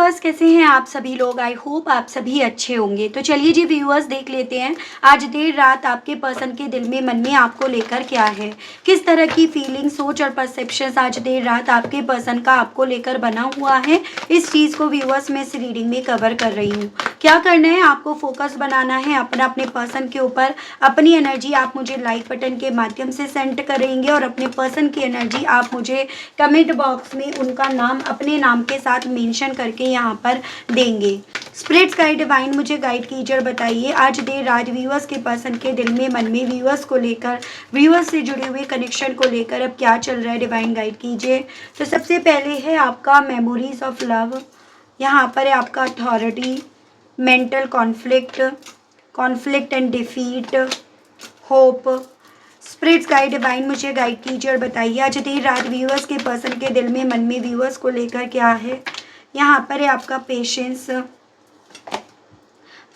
Viewers, कैसे हैं आप सभी लोग। आई होप आप सभी अच्छे होंगे। तो चलिए जी व्यूअर्स, देख लेते हैं आज देर रात आपके पर्सन के दिल में, मन में आपको लेकर क्या है, किस तरह की फीलिंग, सोच और परसेप्शन आज देर रात आपके पर्सन का आपको लेकर बना हुआ है। इस चीज़ को व्यूअर्स मैं इस रीडिंग में कवर कर रही हूँ। क्या करना है, आपको फोकस बनाना है अपने पर्सन के ऊपर। अपनी एनर्जी आप मुझे लाइक बटन के माध्यम से सेंड करेंगे और अपने पर्सन की एनर्जी आप मुझे कमेंट बॉक्स में उनका नाम अपने नाम के साथ मेंशन करके यहाँ पर देंगे। स्पिरिट्स गाइड डिवाइन मुझे गाइड कीजिए और बताइए आज देर रात व्यूअर्स के पर्सन के दिल में, मन में व्यूअर्स को लेकर, व्यूअर्स से जुड़े हुए कनेक्शन को लेकर अब क्या चल रहा है। डिवाइन गाइड कीजिए। तो सबसे पहले है आपका मेमोरीज ऑफ लव, यहाँ पर है आपका authority, mental conflict, conflict and defeat, hope. Spirits guide divine मुझे गाइड कीजिए और बताइए आज देर रात व्यूअर्स के पर्सन के दिल में, मन में व्यूअर्स को लेकर क्या है। यहाँ पर है आपका patience,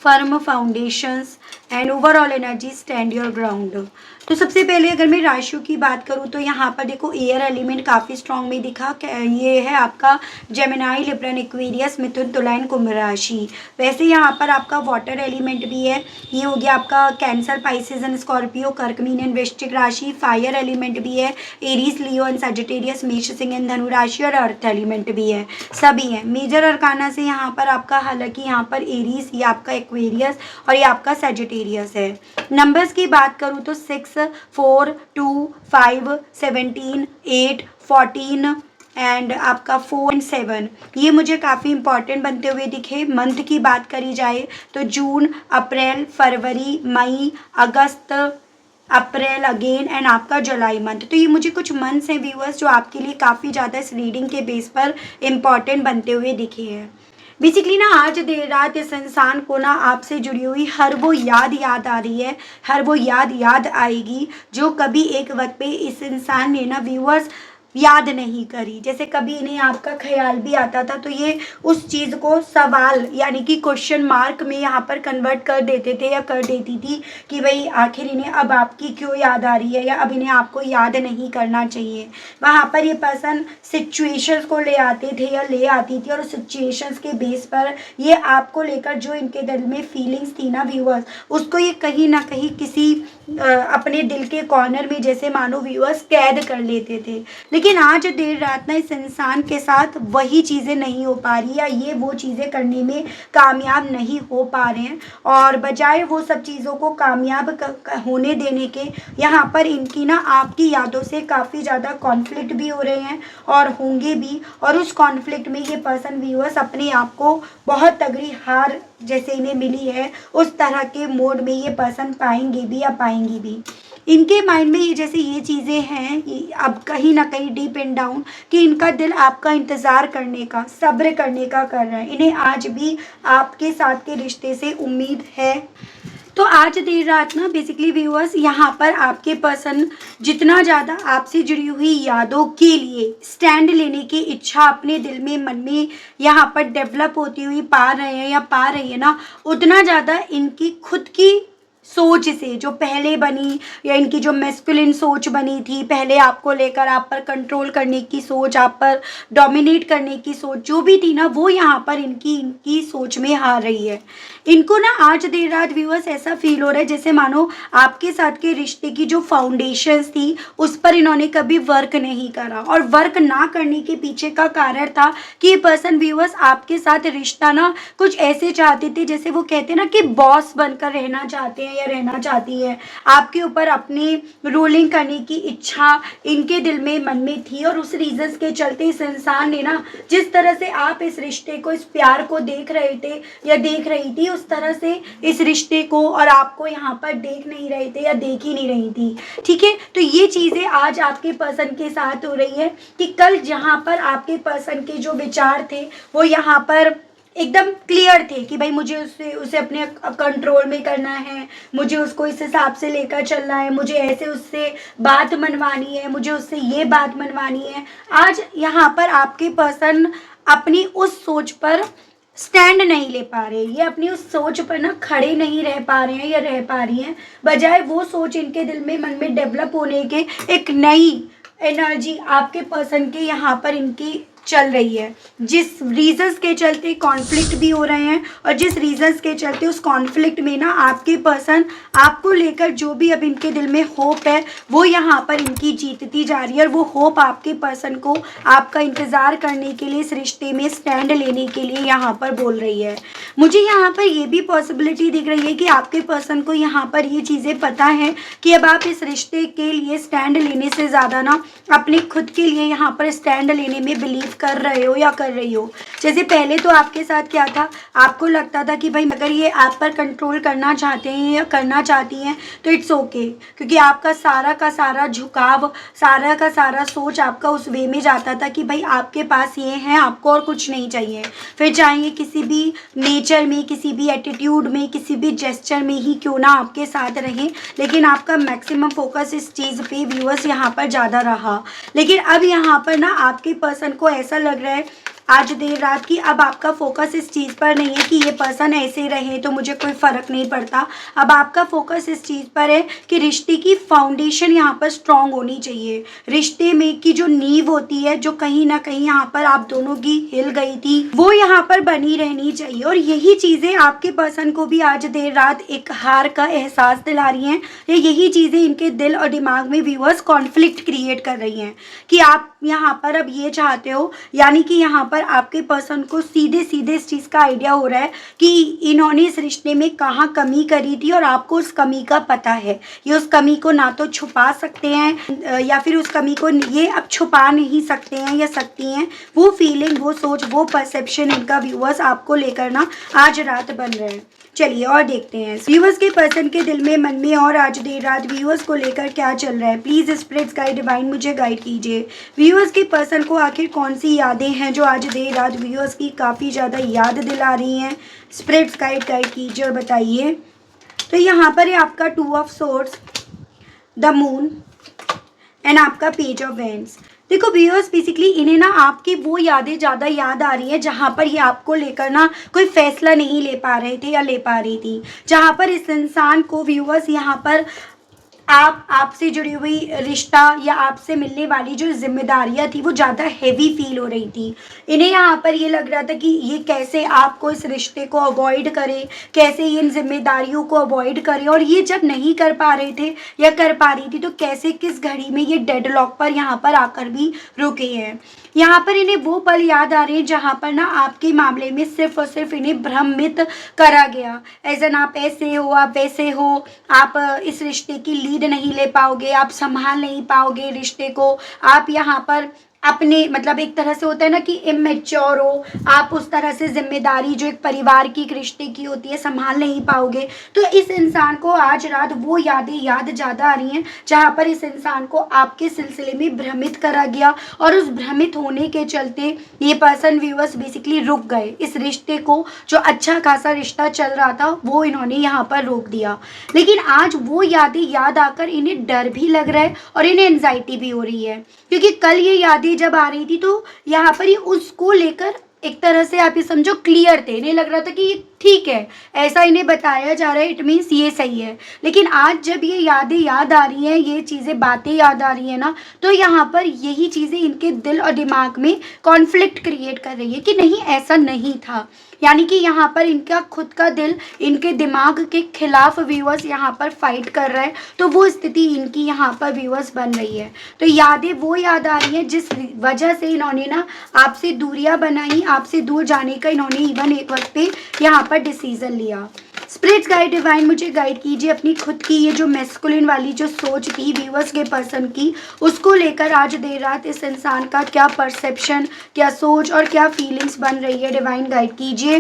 firm foundations and overall energy, stand your ground. तो सबसे पहले अगर मैं राशियों की बात करूं तो यहाँ पर देखो एयर एलिमेंट काफ़ी स्ट्रॉन्ग में दिखा। ये है आपका जेमिनाई, लिब्रन, एक्वेरियस, मिथुन, तुला एंड कुंभ राशि। वैसे यहाँ पर आपका वाटर एलिमेंट भी है। ये हो गया आपका कैंसर, पाइसेस एंड स्कॉर्पियो, कर्क, मीन एंड वृश्चिक राशि। फायर एलिमेंट भी है, एरीज, लियो एंड सजिटेरियस, मेष, सिंह एंड धनु राशि। और अर्थ एलिमेंट भी है, सभी हैं। मेजर अरकाना से यहाँ पर आपका, हालांकि यहाँ पर एरीज, ये आपका एक्वेरियस और ये आपका सजिटेरियस है। नंबर्स की बात करूँ तो 6, 4, 2, 5, 17, 8, 14 एंड आपका 4 एंड 7, ये मुझे काफ़ी इंपॉर्टेंट बनते हुए दिखे। मंथ की बात करी जाए तो जून, अप्रैल, फरवरी, मई, अगस्त, अप्रैल अगेन एंड आपका जुलाई मंथ। तो ये मुझे कुछ मंथ्स हैं व्यूअर्स जो आपके लिए काफ़ी ज़्यादा इस रीडिंग के बेस पर इम्पॉर्टेंट बनते हुए दिखे हैं। बेसिकली ना आज देर रात इस इंसान को ना आपसे जुड़ी हुई हर वो याद आ रही है, हर वो याद आएगी जो कभी एक वक्त पे इस इंसान ने ना व्यूअर्स याद नहीं करी। जैसे कभी इन्हें आपका ख्याल भी आता था तो ये उस चीज़ को सवाल यानी कि क्वेश्चन मार्क में यहाँ पर कन्वर्ट कर देते थे या कर देती थी कि भाई आखिर इन्हें अब आपकी क्यों याद आ रही है या अब इन्हें आपको याद नहीं करना चाहिए। वहाँ पर ये पर्सन सिचुएशंस को ले आते थे या ले आती थी और उस सिचुएशंस के बेस पर ये आपको लेकर जो इनके दिल में फीलिंग्स थी ना व्यूअर्स, उसको ये कहीं ना कहीं किसी अपने दिल के कॉर्नर में जैसे मानो व्यूअर्स कैद कर लेते थे। लेकिन आज देर रात ना इस इंसान के साथ वही चीज़ें नहीं हो पा रही या ये वो चीज़ें करने में कामयाब नहीं हो पा रहे हैं और बजाय वो सब चीज़ों को कामयाब होने देने के यहाँ पर इनकी ना आपकी यादों से काफ़ी ज़्यादा कॉन्फ्लिक्ट भी हो रहे हैं और होंगे भी। और उस कॉन्फ्लिक्ट में ये पर्सन व्यूअर्स अपने आप को बहुत तगड़ी हार जैसे इन्हें मिली है उस तरह के मोड में ये पर्सन पाएंगे भी या पाएंगी भी। इनके माइंड में ये जैसे ये चीज़ें हैं अब कहीं ना कहीं डीप एंड डाउन कि इनका दिल आपका इंतज़ार करने का, सब्र करने का कर रहा है। इन्हें आज भी आपके साथ के रिश्ते से उम्मीद है। तो आज देर रात ना बेसिकली व्यूअर्स यहाँ पर आपके पर्सन जितना ज़्यादा आपसे जुड़ी हुई यादों के लिए स्टैंड लेने की इच्छा अपने दिल में, मन में यहाँ पर डेवलप होती हुई पा रहे हैं या पा रही है ना, उतना ज़्यादा इनकी खुद की सोच से जो पहले बनी या इनकी जो मैस्कुलिन सोच बनी थी पहले आपको लेकर, आप पर कंट्रोल करने की सोच, आप पर डोमिनेट करने की सोच जो भी थी ना, वो यहाँ पर इनकी सोच में हार रही है। इनको ना आज देर रात व्यूअर्स ऐसा फील हो रहा है जैसे मानो आपके साथ के रिश्ते की जो फाउंडेशंस थी उस पर इन्होंने कभी वर्क नहीं करा और वर्क ना करने के पीछे का कारण था कि ये पर्सन व्यूअर्स आपके साथ रिश्ता ना कुछ ऐसे चाहते थे, जैसे वो कहते हैं ना कि बॉस बनकर रहना चाहते हैं या रहना चाहती है। आपके ऊपर अपनी रूलिंग करने की इच्छा इनके दिल में, मन में थी और उस रीजंस के चलते इस इंसान ने ना जिस तरह से आप इस रिश्ते को, इस प्यार को देख रहे थे या देख रही थी, उस तरह से इस रिश्ते को और आपको यहाँ पर देख नहीं रहे थे या देख ही नहीं रही थी। ठीक है, तो ये चीज़ें आज आपके पर्सन के साथ हो रही है कि कल जहाँ पर आपके पर्सन के जो विचार थे वो यहाँ पर एकदम क्लियर थे कि भाई मुझे उसे अपने कंट्रोल में करना है, मुझे उसको इस हिसाब से लेकर चलना है, मुझे ऐसे उससे बात मनवानी है, मुझे उससे ये बात मनवानी है। आज यहाँ पर आपके पर्सन अपनी उस सोच पर स्टैंड नहीं ले पा रहे, ये अपनी उस सोच पर ना खड़े नहीं रह पा रहे हैं या रह पा रही हैं। बजाय वो सोच इनके दिल में, मन में डेवलप होने के एक नई एनर्जी आपके पर्सन के यहाँ पर इनकी चल रही है, जिस रीजंस के चलते कॉन्फ्लिक्ट भी हो रहे हैं, और जिस रीजंस के चलते उस कॉन्फ्लिक्ट में ना आपके पर्सन आपको लेकर जो भी अब इनके दिल में होप है वो यहाँ पर इनकी जीतती जा रही है, और वो होप आपके पर्सन को आपका इंतज़ार करने के लिए, इस रिश्ते में स्टैंड लेने के लिए यहाँ पर बोल रही है। मुझे यहाँ पर ये भी पॉसिबिलिटी दिख रही है कि आपके पर्सन को यहाँ पर ये चीज़ें पता है कि अब आप इस रिश्ते के लिए स्टैंड लेने से ज़्यादा ना अपने खुद के लिए यहाँ पर स्टैंड लेने में बिलीव कर रहे हो या कर रही हो। जैसे पहले तो आपके साथ क्या था, आपको लगता था कि भाई अगर ये आप पर कंट्रोल करना चाहते हैं या करना चाहती हैं तो इट्स ओके, क्योंकि आपका सारा का सारा झुकाव, सारा का सारा सोच आपका उस वे में जाता था कि भाई आपके पास ये है, आपको और कुछ नहीं चाहिए। फिर चाहे किसी भी नेचर में, किसी भी एटीट्यूड में, किसी भी जेस्चर में ही क्यों ना आपके साथ रहें, लेकिन आपका मैक्सिमम फोकस इस चीज़ पे व्यूअर्स यहाँ पर ज़्यादा रहा। लेकिन अब यहाँ पर ना आपके पर्सन को ऐसा लग रहा है आज देर रात की, अब आपका फोकस इस चीज़ पर नहीं है कि ये पर्सन ऐसे रहे तो मुझे कोई फ़र्क नहीं पड़ता। अब आपका फोकस इस चीज़ पर है कि रिश्ते की फाउंडेशन यहाँ पर स्ट्रांग होनी चाहिए। रिश्ते में की जो नींव होती है, जो कहीं ना कहीं यहाँ पर आप दोनों की हिल गई थी, वो यहाँ पर बनी रहनी चाहिए। और यही चीज़ें आपके पर्सन को भी आज देर रात एक हार का एहसास दिला रही हैं, या यही चीज़ें इनके दिल और दिमाग में व्यूअर्स कॉन्फ्लिक्ट क्रिएट कर रही हैं कि आप यहाँ पर अब ये चाहते हो, यानी कि यहाँ पर आपके पर्सन को सीधे सीधे इस चीज़ का आइडिया हो रहा है कि इन्होंने इस रिश्ते में कहाँ कमी करी थी और आपको उस कमी का पता है। ये उस कमी को ना तो छुपा सकते हैं या फिर उस कमी को ये अब छुपा नहीं सकते हैं या सकती हैं। वो फीलिंग, वो सोच, वो परसेप्शन इनका व्यूअर्स आपको लेकर ना आज रात बन रहे हैं। चलिए और देखते हैं व्यूअर्स के पर्सन के दिल में, मन में और आज देर रात व्यूअर्स को लेकर क्या चल रहा है। प्लीज़ स्पिरिट्स गाइड डिवाइन मुझे गाइड कीजिए। व्यूअर्स के पर्सन को आखिर कौन सी यादें हैं जो आज देर रात व्यूअर्स की काफ़ी ज़्यादा याद दिला रही हैं। स्पिरिट्स गाइड कीजिए और बताइए। तो यहाँ पर है आपका 2 of swords, the moon and आपका पेज ऑफ वैंड्स। देखो व्यूअर्स, बेसिकली इन्हें ना आपकी वो यादें ज़्यादा याद आ रही हैं जहाँ पर ये आपको लेकर ना कोई फैसला नहीं ले पा रहे थे या ले पा रही थी, जहाँ पर इस इंसान को व्यूअर्स यहाँ पर आपसे जुड़ी हुई रिश्ता या आपसे मिलने वाली जो जिम्मेदारियां थी वो ज़्यादा हैवी फील हो रही थी। इन्हें यहाँ पर ये लग रहा था कि ये कैसे आपको इस रिश्ते को अवॉइड करे, कैसे इन जिम्मेदारियों को अवॉइड करे, और ये जब नहीं कर पा रहे थे या कर पा रही थी तो कैसे किस घड़ी में ये डेडलॉक पर यहाँ पर आकर भी रुके हैं। यहाँ पर इन्हें वो पल याद आ रहे हैं जहाँ पर ना आपके मामले में सिर्फ और सिर्फ इन्हें भ्रमित करा गया। ऐसा ना आप ऐसे हो, आप वैसे हो, आप इस रिश्ते की लीड नहीं ले पाओगे, आप संभाल नहीं पाओगे रिश्ते को, आप यहाँ पर अपने मतलब एक तरह से होता है ना कि इमेच्योर हो, आप उस तरह से जिम्मेदारी जो एक परिवार की, एक रिश्ते की होती है, संभाल नहीं पाओगे। तो इस इंसान को आज रात वो यादें याद ज़्यादा आ रही हैं जहाँ पर इस इंसान को आपके सिलसिले में भ्रमित करा गया, और उस भ्रमित होने के चलते ये पर्सन व्यूअर्स बेसिकली रुक गए। इस रिश्ते को, जो अच्छा खासा रिश्ता चल रहा था, वो इन्होंने यहाँ पर रोक दिया। लेकिन आज वो यादें याद आकर इन्हें डर भी लग रहा है और इन्हें एंजाइटी भी हो रही है, क्योंकि कल ये यादें जब आ रही थी तो यहाँ पर ही उसको लेकर एक तरह से आप ये समझो क्लियर थे। इन्हें लग रहा था कि ये ठीक है, ऐसा इन्हें बताया जा रहा है, इट मीन्स ये सही है। लेकिन आज जब ये यादें याद आ रही हैं, ये चीज़ें, बातें याद आ रही हैं ना, तो यहाँ पर यही चीज़ें इनके दिल और दिमाग में कॉन्फ्लिक्ट क्रिएट कर रही है कि नहीं, ऐसा नहीं था। यानी कि यहाँ पर इनका खुद का दिल इनके दिमाग के खिलाफ व्यूअर्स यहाँ पर फाइट कर रहा है। तो वो स्थिति इनकी यहाँ पर व्यूअर्स बन रही है। तो यादें वो याद आ रही हैं जिस वजह से इन्होंने ना आपसे दूरियां बनाई, आपसे दूर जाने का इन्होंने इवन एक वक्त पे यहाँ पर डिसीजन लिया। स्पिरिट्स गाइड डिवाइन मुझे गाइड कीजिए अपनी खुद की ये जो मैस्कुलिन वाली जो सोच थी व्यूअर्स के पर्सन की, उसको लेकर आज देर रात इस इंसान का क्या परसेप्शन, क्या सोच और क्या फीलिंग्स बन रही है। डिवाइन गाइड कीजिए।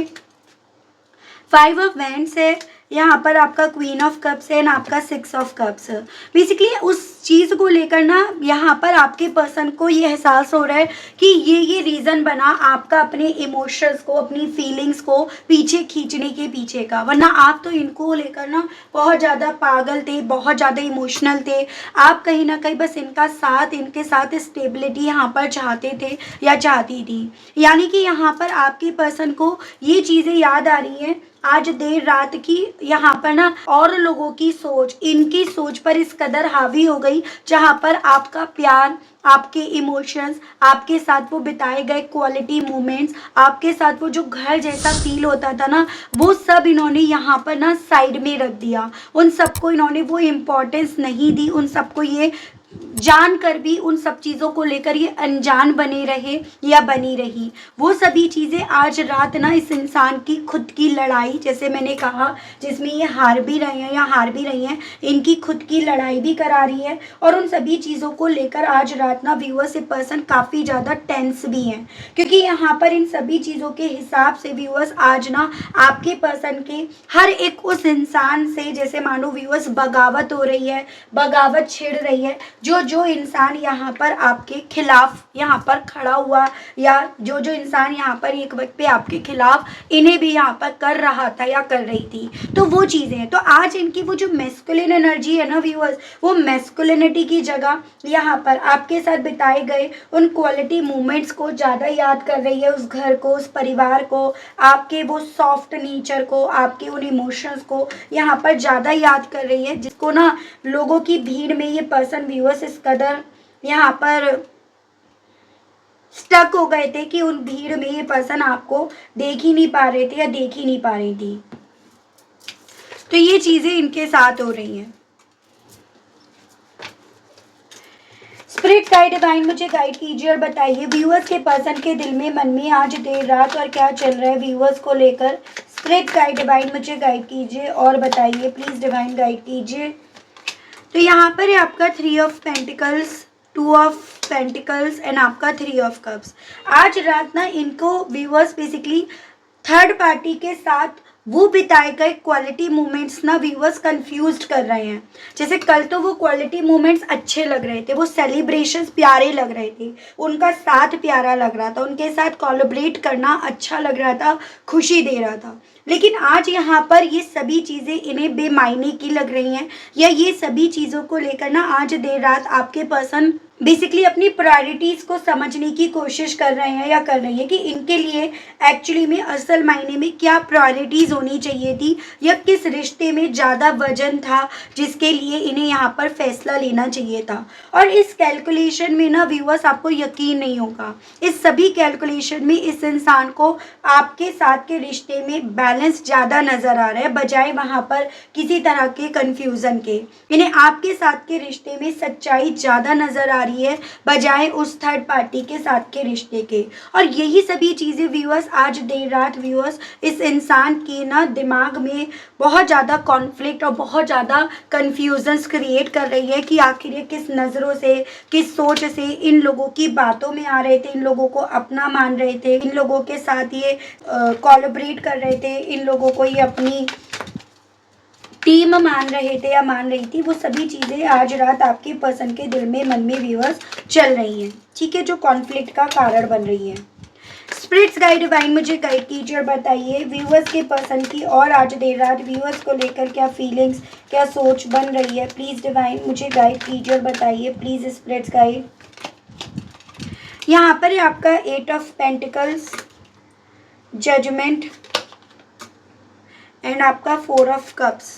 5 ऑफ वैंड्स है, यहाँ पर आपका क्वीन ऑफ कप्स है एंड आपका 6 ऑफ कप्स। बेसिकली उस चीज़ को लेकर ना यहाँ पर आपके पर्सन को ये एहसास हो रहा है कि ये रीज़न बना आपका अपने इमोशंस को, अपनी फीलिंग्स को पीछे खींचने के पीछे का। वरना आप तो इनको लेकर ना बहुत ज़्यादा पागल थे, बहुत ज़्यादा इमोशनल थे। आप कहीं ना कहीं बस इनका साथ, इनके साथ स्टेबिलिटी यहाँ पर चाहते थे या चाहती थी। यानी कि यहाँ पर आपके पर्सन को ये चीज़ें याद आ रही हैं आज देर रात की, यहाँ पर ना और लोगों की सोच इनकी सोच पर इस कदर हावी हो गई गई, जहाँ पर आपका प्यार, आपके इमोशंस, आपके साथ वो बिताए गए क्वालिटी मोमेंट्स, आपके साथ वो जो घर जैसा फील होता था ना, वो सब इन्होंने यहाँ पर ना साइड में रख दिया। उन सबको इन्होंने वो इम्पोर्टेंस नहीं दी, उन सबको ये जानकर भी उन सब चीज़ों को लेकर ये अनजान बने रहे या बनी रही। वो सभी चीज़ें आज रात ना इस इंसान की खुद की लड़ाई, जैसे मैंने कहा, जिसमें ये हार भी रहे हैं या हार भी रही हैं, इनकी खुद की लड़ाई भी करा रही है। और उन सभी चीज़ों को लेकर आज रात ना व्यूअर्स ये पर्सन काफ़ी ज़्यादा टेंस भी हैं, क्योंकि यहाँ पर इन सभी चीज़ों के हिसाब से व्यूअर्स आज ना आपके पर्सन के हर एक उस इंसान से जैसे मानो व्यूअर्स बगावत हो रही है, बगावत छिड़ रही है। जो जो इंसान यहाँ पर आपके खिलाफ यहाँ पर खड़ा हुआ, या जो जो इंसान यहाँ पर एक वक्त पे आपके खिलाफ इन्हें भी यहाँ पर कर रहा था या कर रही थी, तो वो चीज़ें हैं। तो आज इनकी वो जो मैस्कुलिन एनर्जी है ना व्यूअर्स, वो मैस्कुलिनिटी की जगह यहाँ पर आपके साथ बिताए गए उन क्वालिटी मोमेंट्स को ज़्यादा याद कर रही है, उस घर को, उस परिवार को, आपके वो सॉफ्ट नेचर को, आपके उन इमोशंस को यहाँ पर ज़्यादा याद कर रही है, जिसको ना लोगों की भीड़ में ये पर्सन व्यूअर्स इस कदर यहाँ पर स्टक हो गए थे कि उन भीड़ में ये पर्सन आपको देख ही नहीं पा रहे थे या देख ही नहीं पा रही थी। तो ये चीज़ें इनके साथ हो रही हैं। स्पिरिट गाइड डिवाइन मुझे गाइड कीजिए और बताइए व्यूअर्स के पर्सन के दिल में, मन में आज देर रात और क्या चल रहा है व्यूअर्स को लेकर। स्पिरिट गाइड डिवाइन मुझे गाइड कीजिए और बताइए प्लीज़, डिवाइन गाइड कीजिए। तो यहाँ पर है आपका 3 of pentacles, 2 of pentacles and आपका 3 ऑफ कप्स। आज रात ना इनको व्यूअर्स बेसिकली थर्ड पार्टी के साथ वो बिताए गए क्वालिटी मोमेंट्स ना व्यूअर्स कंफ्यूज्ड कर रहे हैं। जैसे कल तो वो क्वालिटी मोमेंट्स अच्छे लग रहे थे, वो सेलिब्रेशंस प्यारे लग रहे थे, उनका साथ प्यारा लग रहा था, उनके साथ कोलैबोरेट करना अच्छा लग रहा था, खुशी दे रहा था। लेकिन आज यहाँ पर ये सभी चीज़ें इन्हें बेमायने की लग रही हैं, या ये सभी चीज़ों को लेकर ना आज देर रात आपके पर्सन बेसिकली अपनी प्रायोरिटीज़ को समझने की कोशिश कर रहे हैं या कर रही है कि इनके लिए एक्चुअली में असल मायने में क्या प्रायोरिटीज़ होनी चाहिए थी, या किस रिश्ते में ज़्यादा वजन था जिसके लिए इन्हें यहाँ पर फैसला लेना चाहिए था। और इस कैलकुलेशन में ना व्यूअर्स आपको यकीन नहीं होगा, इस सभी कैलकुलेशन में इस इंसान को आपके साथ के रिश्ते में बैलेंस ज़्यादा नज़र आ रहा है, बजाय वहाँ पर किसी तरह के कन्फ्यूज़न के। इन्हें आपके साथ के रिश्ते में सच्चाई ज़्यादा नज़र आ रही है, बजाय उस थर्ड पार्टी के साथ के रिश्ते के। और यही सभी चीज़ें व्यूअर्स आज देर रात व्यूअर्स इस इंसान के ना दिमाग में बहुत ज़्यादा कॉन्फ्लिक्ट और बहुत ज़्यादा कन्फ्यूजन्स क्रिएट कर रही है कि आखिर ये किस नज़रों से, किस सोच से इन लोगों की बातों में आ रहे थे, इन लोगों को अपना मान रहे थे, इन लोगों के साथ ये कोलैबोरेट कर रहे थे, इन लोगों को ये अपनी टीम मान रहे थे या मान रही थी। वो सभी चीज़ें आज रात आपके पर्सन के दिल में, मन में व्यूअर्स चल रही हैं, ठीक है, जो कॉन्फ्लिक्ट का कारण बन रही हैं। स्पिरिट्स गाइड डिवाइन मुझे गाइड कीजिए और बताइए व्यूअर्स के पर्सन की और आज देर रात व्यूअर्स को लेकर क्या फीलिंग्स, क्या सोच बन रही है। प्लीज़ डिवाइन मुझे गाइड कीजिए और बताइए प्लीज़ स्पिरिट्स गाइड। यहाँ पर है आपका 8 ऑफ पेंटिकल्स, जजमेंट एंड आपका 4 ऑफ कप्स।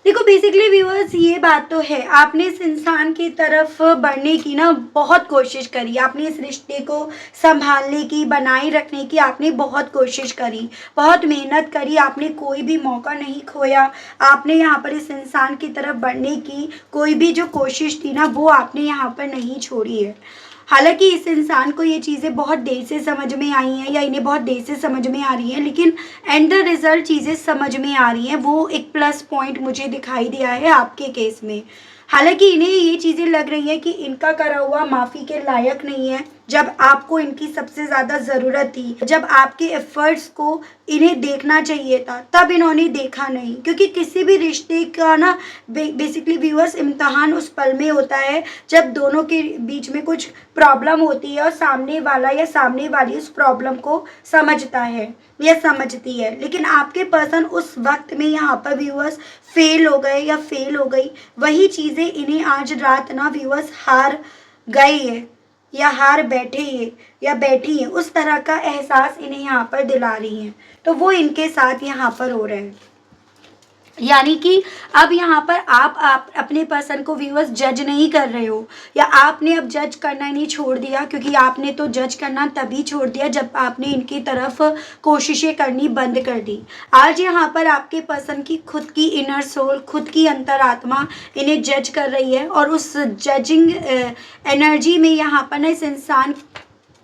देखो बेसिकली व्यूअर्स ये बात तो है, आपने इस इंसान की तरफ बढ़ने की ना बहुत कोशिश करी, आपने इस रिश्ते को संभालने की, बनाए रखने की आपने बहुत कोशिश करी, बहुत मेहनत करी, आपने कोई भी मौका नहीं खोया। आपने यहाँ पर इस इंसान की तरफ बढ़ने की कोई भी जो कोशिश थी ना, वो आपने यहाँ पर नहीं छोड़ी है। हालांकि इस इंसान को ये चीज़ें बहुत देर से समझ में आई हैं या इन्हें बहुत देर से समझ में आ रही हैं, लेकिन एंड द रिज़ल्ट चीज़ें समझ में आ रही हैं। वो एक प्लस पॉइंट मुझे दिखाई दिया है आपके केस में। हालांकि इन्हें ये चीज़ें लग रही हैं कि इनका करा हुआ माफ़ी के लायक नहीं है, जब आपको इनकी सबसे ज़्यादा ज़रूरत थी, जब आपके एफर्ट्स को इन्हें देखना चाहिए था, तब इन्होंने देखा नहीं। क्योंकि किसी भी रिश्ते का ना बेसिकली व्यूअर्स इम्तहान उस पल में होता है जब दोनों के बीच में कुछ प्रॉब्लम होती है और सामने वाला या सामने वाली उस प्रॉब्लम को समझता है या समझती है। लेकिन आपके पर्सन उस वक्त में यहाँ पर व्यूअर्स फेल हो गए या फेल हो गई, वही चीज़ें इन्हें आज रात ना व्यूअर्स हार गए है या हार बैठे है या बैठी है, उस तरह का एहसास इन्हें यहाँ पर दिला रही हैं। तो वो इनके साथ यहाँ पर हो रहे हैं। यानी कि अब यहाँ पर आप अपने पर्सन को व्यूअर्स जज नहीं कर रहे हो, या आपने अब जज करना ही नहीं छोड़ दिया, क्योंकि आपने तो जज करना तभी छोड़ दिया जब आपने इनकी तरफ कोशिशें करनी बंद कर दी। आज यहाँ पर आपके पर्सन की खुद की इनर सोल, खुद की अंतरात्मा इन्हें जज कर रही है, और उस जजिंग एनर्जी में यहाँ पर ना इस इंसान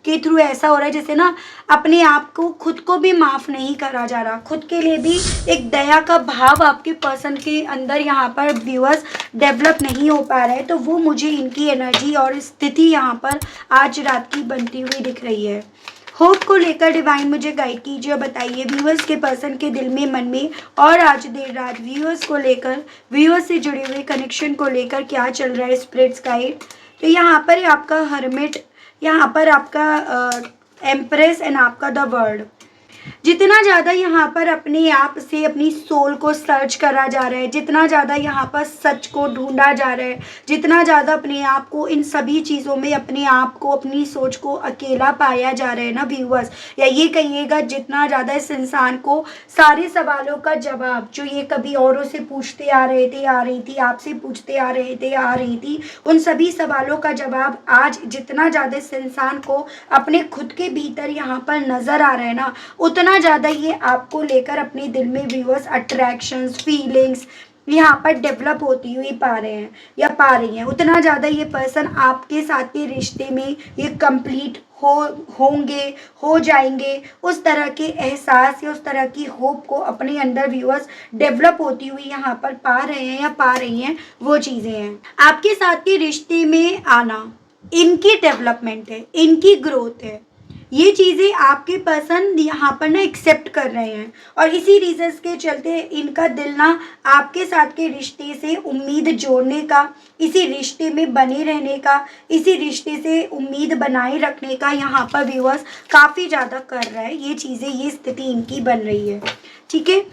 के थ्रू ऐसा हो रहा है जैसे ना अपने आप को, खुद को भी माफ़ नहीं करा जा रहा, खुद के लिए भी एक दया का भाव आपके पर्सन के अंदर यहाँ पर व्यूअर्स डेवलप नहीं हो पा रहा है। तो वो मुझे इनकी एनर्जी और स्थिति यहाँ पर आज रात की बनती हुई दिख रही है। होप को लेकर डिवाइन मुझे गाइड कीजिए और बताइए व्यूअर्स के पर्सन के दिल में, मन में, और आज देर रात व्यूअर्स को लेकर, व्यूअर्स से जुड़े हुए कनेक्शन को लेकर क्या चल रहा है स्पिरिट्स गाइड। तो यहाँ पर आपका हर्मिट, यहाँ पर आपका एम्प्रेस एंड आपका द वर्ल्ड। जितना ज़्यादा यहाँ पर अपने आप से अपनी सोल को सर्च करा जा रहा है, जितना ज़्यादा यहाँ पर सच को ढूंढा जा रहा है, जितना ज़्यादा अपने आप को इन सभी चीज़ों में, अपने आप को, अपनी सोच को अकेला पाया जा रहा है ना व्यूअर्स, या ये कहिएगा जितना ज़्यादा इस इंसान को सारे सवालों का जवाब जो ये कभी औरों से पूछते आ रहे थे, आ रही थी, आपसे पूछते आ रहे थे, आ रही थी, उन सभी सवालों का जवाब आज जितना ज़्यादा इस इंसान को अपने खुद के भीतर यहाँ पर नज़र आ रहा है ना, उतना ज़्यादा ये आपको लेकर अपने दिल में व्यूअर्स अट्रैक्शंस, फीलिंग्स यहाँ पर डेवलप होती हुई पा रहे हैं या पा रही हैं। उतना ज़्यादा ये पर्सन आपके साथ के रिश्ते में ये कंप्लीट होंगे, हो जाएंगे, उस तरह के एहसास या उस तरह की होप को अपने अंदर व्यूअर्स डेवलप होती हुई यहाँ पर पा रहे हैं या पा रही हैं। वो चीज़ें हैं आपके साथ के रिश्ते में आना, इनकी डेवलपमेंट है, इनकी ग्रोथ है, ये चीज़ें आपके पर्सन यहाँ पर ना एक्सेप्ट कर रहे हैं, और इसी रीजंस के चलते इनका दिल ना आपके साथ के रिश्ते से उम्मीद जोड़ने का, इसी रिश्ते में बने रहने का, इसी रिश्ते से उम्मीद बनाए रखने का यहाँ पर व्यूअर्स काफ़ी ज़्यादा कर रहा है। ये चीज़ें, ये स्थिति इनकी बन रही है। ठीक है,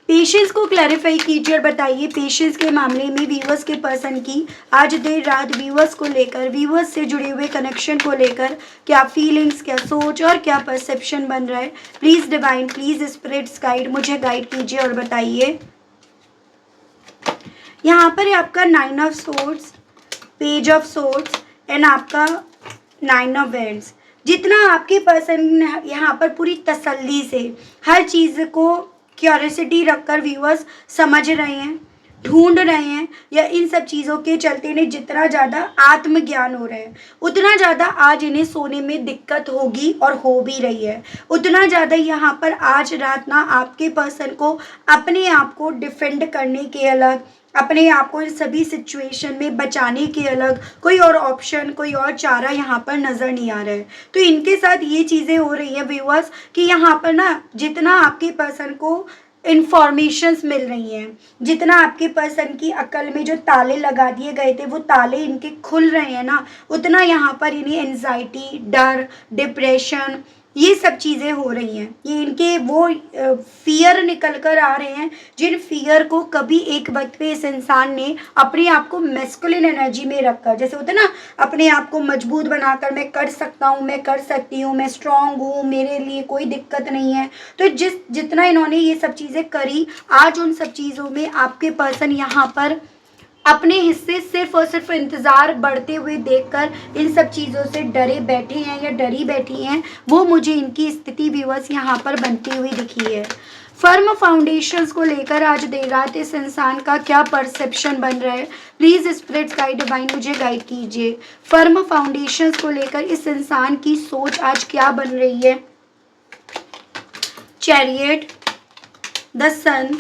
पेशेंस को क्लैरिफाई कीजिए और बताइए पेशेंस के मामले में व्यूअर्स के पर्सन की आज देर रात व्यूअर्स को लेकर, व्यूअर्स से जुड़े हुए कनेक्शन को लेकर क्या फीलिंग्स, क्या सोच और क्या परसेप्शन बन रहा है। Please divine, please spirits guide, मुझे गाइड कीजिए और बताइए। यहाँ पर है आपका 9 of swords, page of swords and आपका 9 ऑफ वैंड्स। जितना आपके पर्सन यहाँ पर पूरी तसल्ली से हर चीज़ को क्यूरियोसिटी रखकर व्यूअर्स समझ रहे हैं, ढूंढ रहे हैं, या इन सब चीज़ों के चलते इन्हें जितना ज़्यादा आत्मज्ञान हो रहा है, उतना ज़्यादा आज इन्हें सोने में दिक्कत होगी और हो भी रही है। उतना ज़्यादा यहाँ पर आज रात ना आपके पर्सन को अपने आप को डिफेंड करने के अलग, अपने आप को इन सभी सिचुएशन में बचाने के अलग कोई और ऑप्शन, कोई और चारा यहाँ पर नज़र नहीं आ रहा है। तो इनके साथ ये चीज़ें हो रही हैं व्यूअर्स कि यहाँ पर ना जितना आपके पर्सन को इंफॉर्मेशंस मिल रही हैं, जितना आपके पर्सन की अकल में जो ताले लगा दिए गए थे वो ताले इनके खुल रहे हैं ना, उतना यहाँ पर इन्हें एंजाइटी, डर, डिप्रेशन, ये सब चीज़ें हो रही हैं। ये इनके वो फियर निकल कर आ रहे हैं जिन फियर को कभी एक वक्त पे इस इंसान ने अपने आप को मैस्कुलिन एनर्जी में रखकर, जैसे होता है ना, अपने आप को मजबूत बनाकर मैं कर सकता हूँ, मैं कर सकती हूँ, मैं स्ट्रांग हूँ, मेरे लिए कोई दिक्कत नहीं है। तो जितना इन्होंने ये सब चीज़ें करी, आज उन सब चीज़ों में आपके पर्सन यहाँ पर अपने हिस्से सिर्फ और सिर्फ इंतज़ार बढ़ते हुए देखकर इन सब चीज़ों से डरे बैठे हैं या डरी बैठी हैं। वो मुझे इनकी स्थिति व्यूअर्स यहाँ पर बनती हुई दिखी है। फर्म फाउंडेशंस को लेकर आज देर रात इस इंसान का क्या परसेप्शन बन रहा है। प्लीज़ स्पिरिट्स गाइड डिवाइन मुझे गाइड कीजिए। फर्म फाउंडेशंस को लेकर इस इंसान की सोच आज क्या बन रही है। चैरियट, द सन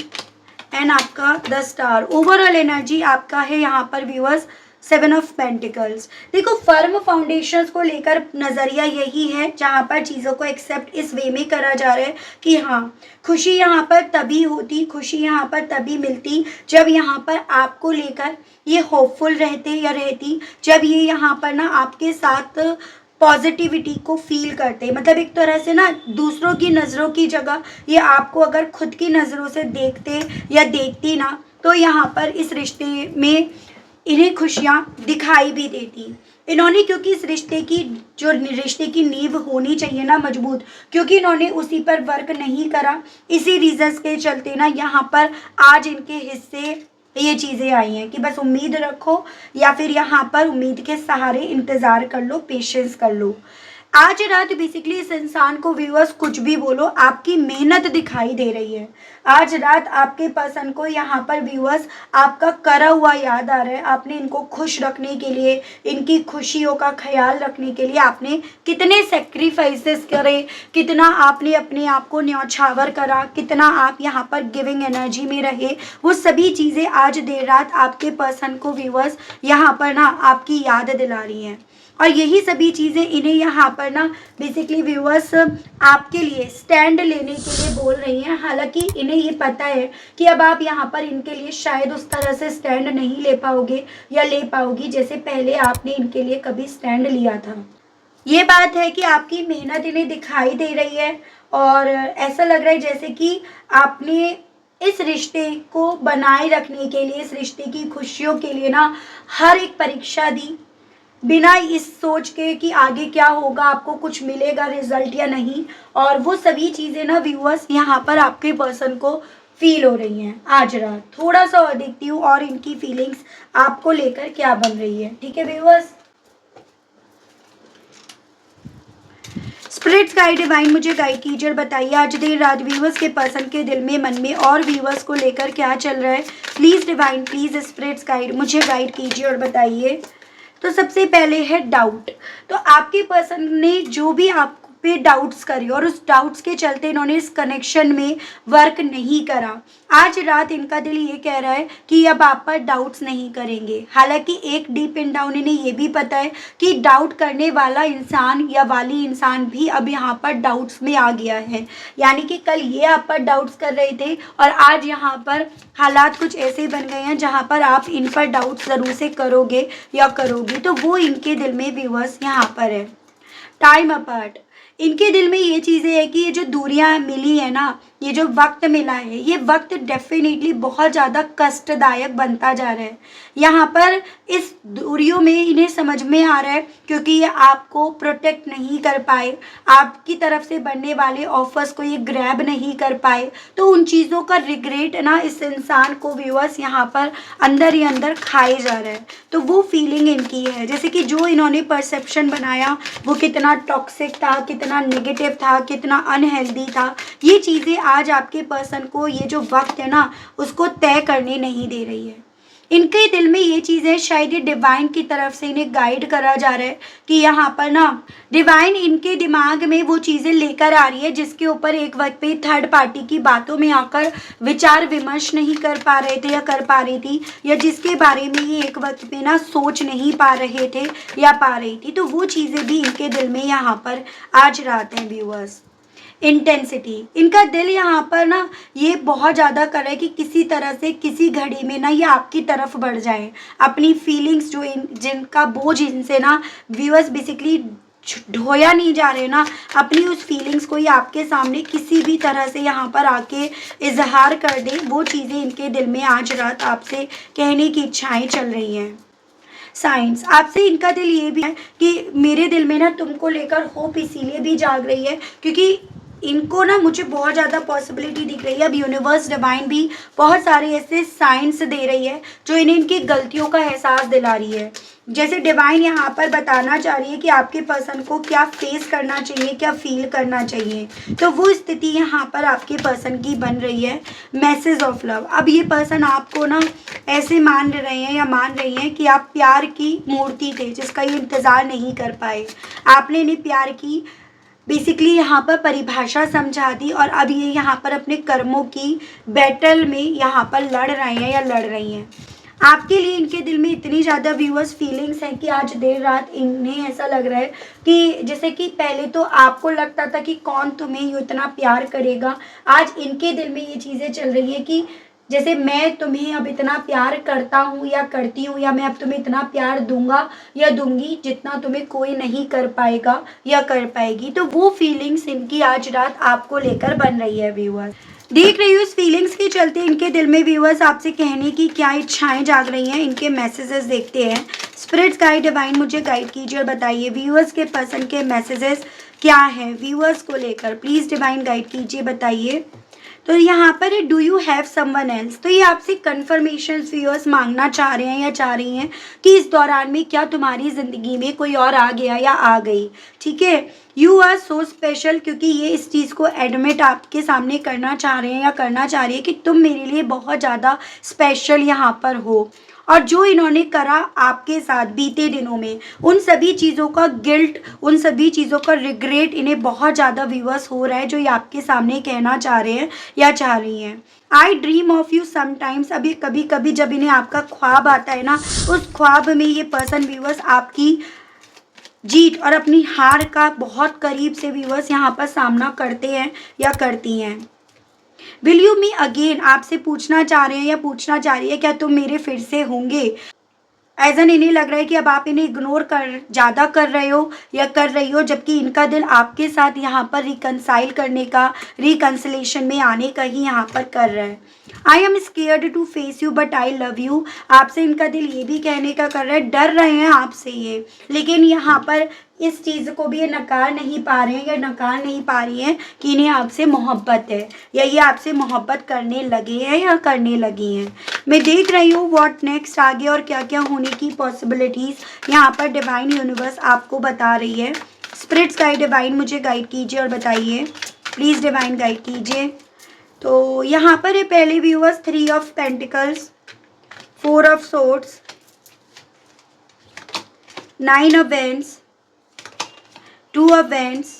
एंड आपका द स्टार। ओवरऑल एनर्जी आपका है यहाँ पर व्यूअर्स 7 ऑफ पेंटिकल्स। देखो, फर्म फाउंडेशंस को लेकर नज़रिया यही है जहाँ पर चीज़ों को एक्सेप्ट इस वे में करा जा रहा है कि हाँ, खुशी यहाँ पर तभी होती, खुशी यहाँ पर तभी मिलती जब यहाँ पर आपको लेकर ये होपफुल रहते या रहती, जब ये यहाँ पर ना आपके साथ पॉजिटिविटी को फील करते। मतलब एक तरह से ना दूसरों की नज़रों की जगह ये आपको अगर खुद की नज़रों से देखते या देखती ना, तो यहाँ पर इस रिश्ते में इन्हें खुशियाँ दिखाई भी देती। इन्होंने, क्योंकि इस रिश्ते की जो रिश्ते की नींव होनी चाहिए ना मजबूत, क्योंकि इन्होंने उसी पर वर्क नहीं करा, इसी रीजंस के चलते ना यहाँ पर आज इनके हिस्से ये चीज़ें आई हैं कि बस उम्मीद रखो या फिर यहाँ पर उम्मीद के सहारे इंतज़ार कर लो, पेशेंस कर लो। आज रात बेसिकली इस इंसान को व्यूअर्स कुछ भी बोलो, आपकी मेहनत दिखाई दे रही है। आज रात आपके पर्सन को यहाँ पर व्यूअर्स आपका करा हुआ याद आ रहा है। आपने इनको खुश रखने के लिए, इनकी खुशियों का ख्याल रखने के लिए आपने कितने सेक्रीफाइसेस करे, कितना आपने अपने आप को न्यौछावर करा, कितना आप यहाँ पर गिविंग एनर्जी में रहे, वो सभी चीज़ें आज देर रात आपके पर्सन को व्यूअर्स यहाँ पर ना आपकी याद दिला रही हैं। और यही सभी चीज़ें इन्हें यहाँ पर ना बेसिकली व्यूअर्स आपके लिए स्टैंड लेने के लिए बोल रही हैं। हालांकि इन्हें ये पता है कि अब आप यहाँ पर इनके लिए शायद उस तरह से स्टैंड नहीं ले पाओगे या ले पाओगी जैसे पहले आपने इनके लिए कभी स्टैंड लिया था। ये बात है कि आपकी मेहनत इन्हें दिखाई दे रही है और ऐसा लग रहा है जैसे कि आपने इस रिश्ते को बनाए रखने के लिए, इस रिश्ते की खुशियों के लिए ना हर एक परीक्षा दी, बिना इस सोच के कि आगे क्या होगा, आपको कुछ मिलेगा रिजल्ट या नहीं। और वो सभी चीज़ें ना व्यूअर्स यहाँ पर आपके पर्सन को फील हो रही हैं। आज रात थोड़ा सा और देखती हूँ और इनकी फीलिंग्स आपको लेकर क्या बन रही है। ठीक है व्यूअर्स, स्पिरिट्स गाइड डिवाइन मुझे गाइड कीजिए और बताइए आज देर रात व्यूअर्स के पर्सन के दिल में, मन में और व्यूअर्स को लेकर क्या चल रहा है। Please divine, please spirits guide मुझे गाइड कीजिए और बताइए। तो सबसे पहले है डाउट। तो आपके पर्सन ने जो भी आप पे डाउट्स करे और उस डाउट्स के चलते इन्होंने इस कनेक्शन में वर्क नहीं करा, आज रात इनका दिल ये कह रहा है कि अब आप पर डाउट्स नहीं करेंगे। हालांकि एक डीप इन डाउन इन्हें ये भी पता है कि डाउट करने वाला इंसान या वाली इंसान भी अब यहाँ पर डाउट्स में आ गया है। यानी कि कल ये आप पर डाउट्स कर रहे थे और आज यहाँ पर हालात कुछ ऐसे बन गए हैं जहाँ पर आप इन पर डाउट्स ज़रूर से करोगे या करोगी। तो वो इनके दिल में व्यूअर्स यहाँ पर है। टाइम अपार्ट, इनके दिल में ये चीज़ें है कि ये जो दूरियां मिली है ना, ये जो वक्त मिला है, ये वक्त डेफिनेटली बहुत ज़्यादा कष्टदायक बनता जा रहा है। यहाँ पर इस दूरियों में इन्हें समझ में आ रहा है क्योंकि ये आपको प्रोटेक्ट नहीं कर पाए, आपकी तरफ से बनने वाले ऑफर्स को ये ग्रैब नहीं कर पाए, तो उन चीज़ों का रिग्रेट ना इस इंसान को व्यूअर्स यहाँ पर अंदर ही अंदर खाए जा रहा है। तो वो फीलिंग इनकी है जैसे कि जो इन्होंने परसेप्शन बनाया वो कितना टॉक्सिक था, कितना नेगेटिव था, कितना अनहेल्दी था। ये चीज़ें आज आपके पर्सन को ये जो वक्त है ना उसको तय करने नहीं दे रही है। इनके दिल में ये चीज़ें शायद ये डिवाइन की तरफ से इन्हें गाइड करा जा रहा है कि यहाँ पर ना डिवाइन इनके दिमाग में वो चीज़ें लेकर आ रही है जिसके ऊपर एक वक्त पे थर्ड पार्टी की बातों में आकर विचार विमर्श नहीं कर पा रहे थे या कर पा रही थी, या जिसके बारे में ये एक वक्त पे ना सोच नहीं पा रहे थे या पा रही थी। तो वो चीज़ें भी इनके दिल में यहाँ पर आज रात हैं व्यूअर्स। इंटेंसिटी, इनका दिल यहाँ पर ना ये बहुत ज़्यादा कर रहा है कि किसी तरह से किसी घड़ी में ना ये आपकी तरफ बढ़ जाए। अपनी फीलिंग्स जो जिनका बोझ इनसे ना व्यूअर्स बेसिकली ढोया नहीं जा रहे ना, अपनी उस फीलिंग्स को ये आपके सामने किसी भी तरह से यहाँ पर आके इजहार कर दे। वो चीज़ें इनके दिल में आज रात आपसे कहने की इच्छाएं चल रही हैं। साइंस, आपसे इनका दिल ये भी है कि मेरे दिल में ना तुमको लेकर होप इसीलिए भी जाग रही है क्योंकि इनको ना मुझे बहुत ज़्यादा पॉसिबिलिटी दिख रही है। अब यूनिवर्स डिवाइन भी बहुत सारे ऐसे साइंस दे रही है जो इन्हें इनकी गलतियों का एहसास दिला रही है। जैसे डिवाइन यहाँ पर बताना चाह रही है कि आपके पर्सन को क्या फेस करना चाहिए, क्या फील करना चाहिए। तो वो स्थिति यहाँ पर आपके पर्सन की बन रही है। मैसेज ऑफ लव, अब ये पर्सन आपको ना ऐसे मान रहे हैं या मान रही हैं कि आप प्यार की मूर्ति थे जिसका ये इंतज़ार नहीं कर पाए। आपने इन्हें प्यार की बेसिकली यहाँ पर परिभाषा समझा दी और अब ये यहाँ पर अपने कर्मों की बैटल में यहाँ पर लड़ रहे हैं या लड़ रही हैं। आपके लिए इनके दिल में इतनी ज़्यादा व्यूअर्स फीलिंग्स हैं कि आज देर रात इन्हें ऐसा लग रहा है कि जैसे कि पहले तो आपको लगता था कि कौन तुम्हें यूँ इतना प्यार करेगा, आज इनके दिल में ये चीज़ें चल रही है कि जैसे मैं तुम्हें अब इतना प्यार करता हूँ या करती हूँ, या मैं अब तुम्हें इतना प्यार दूंगा या दूंगी जितना तुम्हें कोई नहीं कर पाएगा या कर पाएगी। तो वो फीलिंग्स इनकी आज रात आपको लेकर बन रही है व्यूअर्स। देख रही हूँ इस फीलिंग्स के चलते इनके दिल में व्यूअर्स आपसे कहने की क्या इच्छाएं जाग रही हैं, इनके मैसेजेस देखते हैं। स्पिरिट्स गाइड डिवाइन मुझे गाइड कीजिए और बताइए व्यूअर्स के पर्सन के मैसेजेस क्या हैं व्यूअर्स को लेकर। प्लीज़ डिवाइन गाइड कीजिए, बताइए। तो यहाँ पर है do you have someone else, तो ये आपसे कन्फर्मेशन व्यूअर्स मांगना चाह रहे हैं या चाह रही हैं कि इस दौरान में क्या तुम्हारी ज़िंदगी में कोई और आ गया या आ गई। ठीक है, यू आर सो स्पेशल, क्योंकि ये इस चीज़ को एडमिट आपके सामने करना चाह रहे हैं या करना चाह रही है कि तुम मेरे लिए बहुत ज़्यादा स्पेशल यहाँ पर हो। और जो इन्होंने करा आपके साथ बीते दिनों में, उन सभी चीज़ों का गिल्ट, उन सभी चीज़ों का रिग्रेट इन्हें बहुत ज़्यादा व्यूअर्स हो रहा है, जो ये आपके सामने कहना चाह रहे हैं या चाह रही हैं। आई ड्रीम ऑफ यू समटाइम्स, अभी कभी कभी जब इन्हें आपका ख्वाब आता है ना, उस ख्वाब में ये पर्सन व्यूअर्स आपकी जीत और अपनी हार का बहुत करीब से व्यूअर्स यहाँ पर सामना करते हैं या करती हैं। विल यू मी अगेन, आपसे पूछना चाह रहे हैं या पूछना चाह रही है क्या तुम मेरे फिर से होंगे। एज एन इन्हें लग रहा है कि अब आप इन्हें इग्नोर कर ज़्यादा कर रहे हो या कर रही हो, जबकि इनका दिल आपके साथ यहाँ पर रिकनसाइल करने का, रिकन्सिलेशन में आने का ही यहाँ पर कर रहा है। I am scared to face you but I love you, आपसे इनका दिल ये भी कहने का कर रहा है, डर रहे हैं आपसे ये, लेकिन यहाँ पर इस चीज़ को भी ये नकार नहीं पा रहे हैं या नकार नहीं पा रही हैं कि इन्हें आपसे मोहब्बत है या ये आपसे मोहब्बत करने लगे हैं या करने लगी हैं। मैं देख रही हूँ व्हाट नेक्स्ट आगे और क्या क्या होने की पॉसिबिलिटीज़ यहाँ पर डिवाइन यूनिवर्स आपको बता रही है। स्पिरिट्स गाइड डिवाइन मुझे गाइड कीजिए और बताइए, प्लीज़ डिवाइन गाइड कीजिए। तो यहाँ पर है पहले viewers 3 of pentacles, 4 of swords, 9 of wands, 2 of wands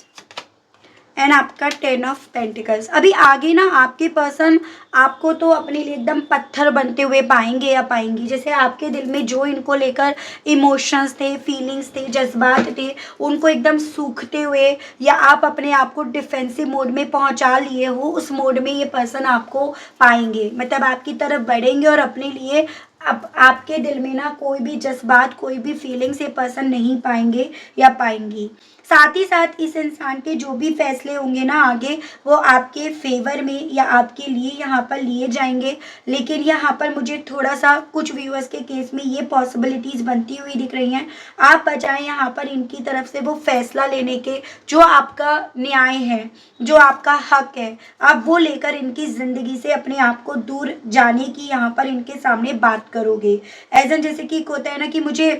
and आपका 10 ऑफ पेंटिकल्स। अभी आगे ना आपके पर्सन आपको तो अपने लिए एकदम पत्थर बनते हुए पाएंगे या पाएंगी, जैसे आपके दिल में जो इनको लेकर इमोशंस थे, फीलिंग्स थे, जज्बात थे, उनको एकदम सूखते हुए या आप अपने आप को डिफेंसिव मोड में पहुंचा लिए हो, उस मोड में ये पर्सन आपको पाएंगे, मतलब आपकी तरफ बढ़ेंगे और अपने लिए अब आपके दिल में ना कोई भी जज्बात, कोई भी फीलिंग्स ये पर्सन नहीं पाएंगे या पाएंगी। साथ ही साथ इस इंसान के जो भी फैसले होंगे ना आगे, वो आपके फेवर में या आपके लिए यहाँ पर लिए जाएंगे। लेकिन यहाँ पर मुझे थोड़ा सा कुछ व्यूअर्स के केस में ये पॉसिबिलिटीज़ बनती हुई दिख रही हैं। आप बजाय यहाँ पर इनकी तरफ से वो फैसला लेने के, जो आपका न्याय है, जो आपका हक है, आप वो लेकर इनकी ज़िंदगी से अपने आप को दूर जाने की यहाँ पर इनके सामने बात करोगे। एज एन जैसे कि होता है ना कि मुझे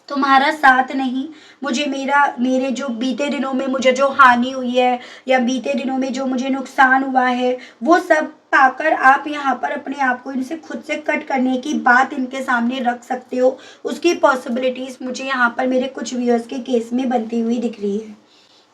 तुम्हारा साथ नहीं, मुझे मेरे जो बीते दिनों में मुझे जो हानि हुई है या बीते दिनों में जो मुझे नुकसान हुआ है, वो सब पाकर आप यहाँ पर अपने आप को इनसे खुद से कट करने की बात इनके सामने रख सकते हो। उसकी पॉसिबिलिटीज़ मुझे यहाँ पर मेरे कुछ व्यूअर्स के केस में बनती हुई दिख रही है।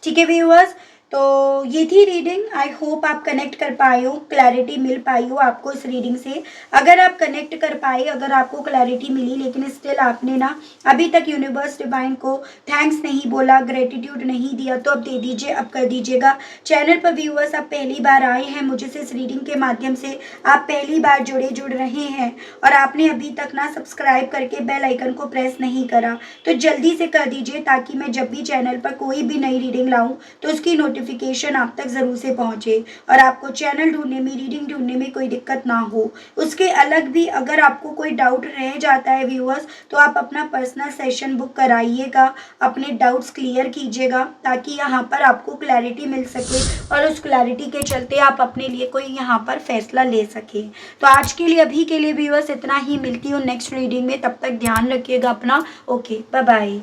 ठीक है व्यूअर्स, तो ये थी रीडिंग। आई होप आप कनेक्ट कर पाए हो, क्लैरिटी मिल पाई हो आपको इस रीडिंग से। अगर आप कनेक्ट कर पाए, अगर आपको क्लैरिटी मिली, लेकिन स्टिल आपने ना अभी तक यूनिवर्स डिवाइन को थैंक्स नहीं बोला, ग्रेटिट्यूड नहीं दिया, तो अब दे दीजिए, अब कर दीजिएगा। चैनल पर व्यूअर्स आप पहली बार आए हैं मुझे से इस रीडिंग के माध्यम से, आप पहली बार जुड़ रहे हैं और आपने अभी तक ना सब्सक्राइब करके बेल आइकन को प्रेस नहीं करा, तो जल्दी से कर दीजिए, ताकि मैं जब भी चैनल पर कोई भी नई रीडिंग लाऊं तो उसकी नोटिफिकेशन आप तक ज़रूर से पहुंचे और आपको चैनल ढूंढने में, रीडिंग ढूंढने में कोई दिक्कत ना हो। उसके अलग भी अगर आपको कोई डाउट रह जाता है व्यूअर्स, तो आप अपना पर्सनल सेशन बुक कराइएगा, अपने डाउट्स क्लियर कीजिएगा, ताकि यहाँ पर आपको क्लैरिटी मिल सके और उस क्लैरिटी के चलते आप अपने लिए कोई यहाँ पर फैसला ले सके। तो आज के लिए, अभी के लिए व्यूअर्स इतना ही, मिलती हूँ नेक्स्ट रीडिंग में, तब तक ध्यान रखिएगा अपना। Okay, bye bye.